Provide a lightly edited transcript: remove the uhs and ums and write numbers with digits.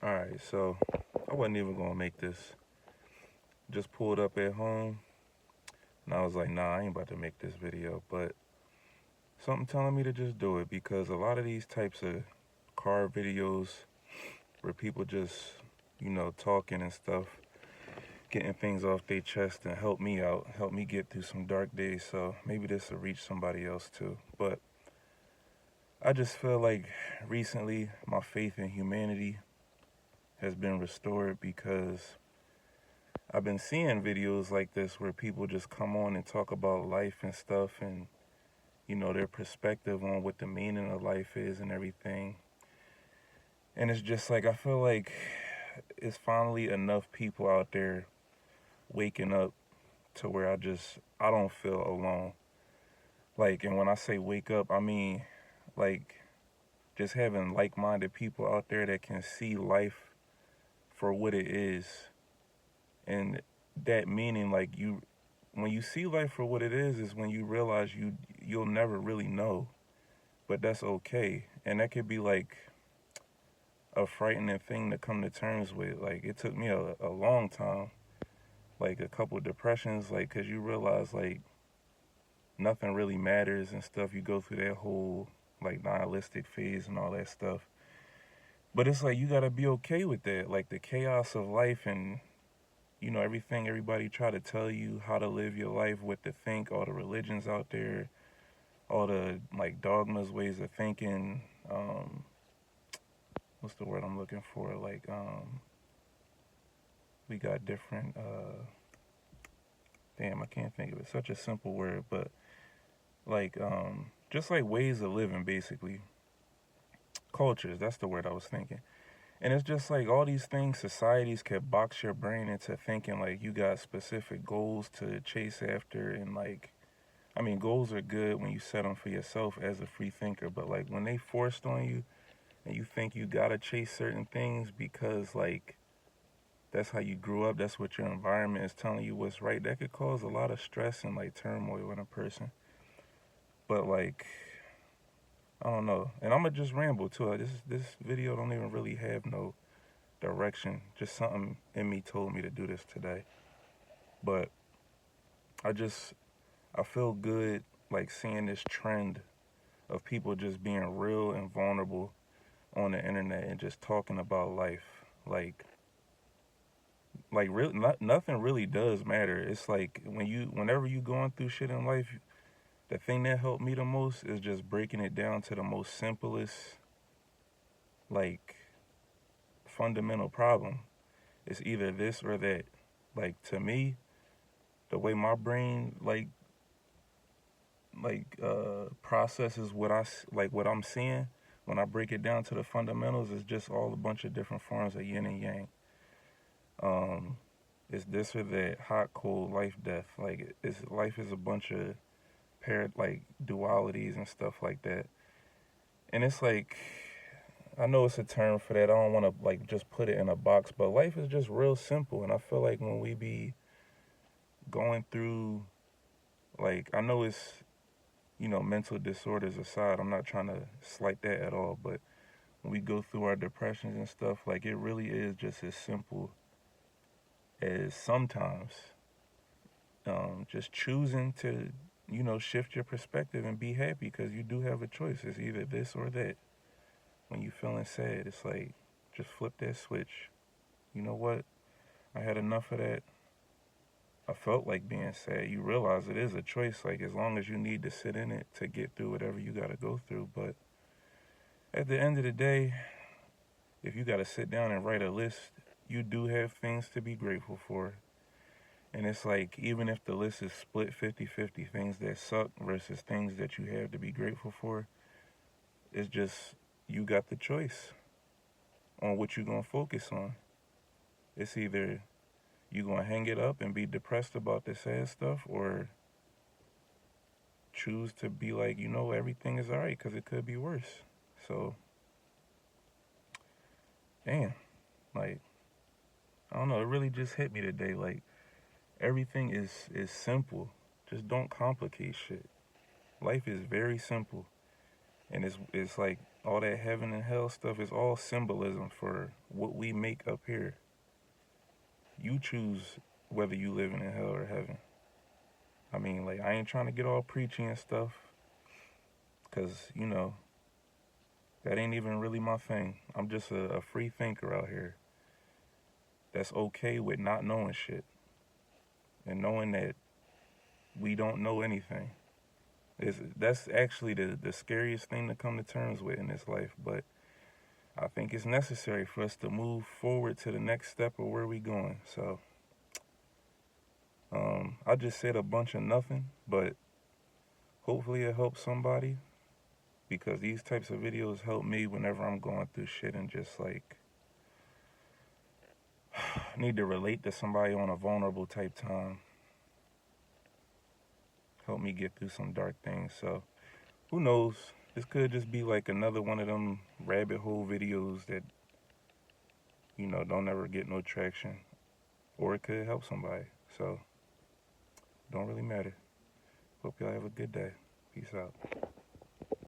Alright, so I wasn't even gonna make this. Just pulled up at home and I was like, nah, I ain't about to make this video. But something telling me to just do it because a lot of these types of car videos where people just, talking and stuff, getting things off their chest and help me out, help me get through some dark days. So maybe this will reach somebody else too. But I just feel like recently my faith in humanity has been restored because I've been seeing videos like this where people just come on and talk about life and stuff and, their perspective on what the meaning of life is and everything. And it's just like, I feel like it's finally enough people out there waking up to where I don't feel alone. Like, and when I say wake up, I mean, like, just having like minded people out there that can see life for what it is. And that meaning, like, when you see life for what it is when you realize you'll never really know, but that's okay. And that could be like a frightening thing to come to terms with. Like, it took me a long time, like a couple of depressions, like, because you realize, like, nothing really matters and stuff. You go through that whole, like, nihilistic phase and all that stuff. But it's like, you got to be okay with that. Like, the chaos of life and, everything everybody try to tell you how to live your life, what to think, all the religions out there, all the, like, dogmas, ways of thinking, what's the word I'm looking for? Like, we got different, damn, I can't think of it. Such a simple word, but like, just like ways of living, basically. Cultures, that's the word I was thinking. And it's just like all these things, societies can box your brain into thinking like you got specific goals to chase after. And like, I mean, goals are good when you set them for yourself as a free thinker, but like when they forced on you and you think you gotta chase certain things because like that's how you grew up, that's what your environment is telling you what's right, that could cause a lot of stress and like turmoil in a person. But like, I don't know. And I'm gonna just ramble too. This video don't even really have no direction. Just something in me told me to do this today. But I just I feel good like seeing this trend of people just being real and vulnerable on the internet and just talking about life. Like real nothing really does matter. It's like whenever you going through shit in life, the thing that helped me the most is just breaking it down to the most simplest, like, fundamental problem. It's either this or that. Like, to me, the way my brain processes what I'm seeing when I break it down to the fundamentals is just all a bunch of different forms of yin and yang. Um, it's this or that, hot, cold, life, death. Like, it's life is a bunch of like dualities and stuff like that. And it's like, I know it's a term for that. I don't want to like just put it in a box, but life is just real simple. And I feel like when we be going through, like, I know it's, mental disorders aside, I'm not trying to slight that at all, but when we go through our depressions and stuff, like, it really is just as simple as sometimes just choosing to, shift your perspective and be happy because you do have a choice. It's either this or that. When you feeling sad, it's like, just flip that switch. You know what? I had enough of that. I felt like being sad. You realize it is a choice, like, as long as you need to sit in it to get through whatever you got to go through. But at the end of the day, if you got to sit down and write a list, you do have things to be grateful for. And it's like, even if the list is split 50-50, things that suck versus things that you have to be grateful for, it's just, you got the choice on what you're going to focus on. It's either you going to hang it up and be depressed about the sad stuff, or choose to be like, everything is all right because it could be worse. So, damn, like, I don't know, it really just hit me today. Like, everything is simple. Just don't complicate shit. Life is very simple. And it's like all that heaven and hell stuff is all symbolism for what we make up here. You choose whether you live in hell or heaven. I mean, like, I ain't trying to get all preachy and stuff, because, you know, that ain't even really my thing. I'm just a free thinker out here that's okay with not knowing shit and knowing that we don't know anything. That's actually the scariest thing to come to terms with in this life, but I think it's necessary for us to move forward to the next step of where we going. So, I just said a bunch of nothing, but hopefully it helps somebody, because these types of videos help me whenever I'm going through shit and just like need to relate to somebody on a vulnerable type time. Help me get through some dark things. So who knows? This could just be like another one of them rabbit hole videos that, you know, don't ever get no traction. Or it could help somebody. So don't really matter. Hope y'all have a good day. Peace out.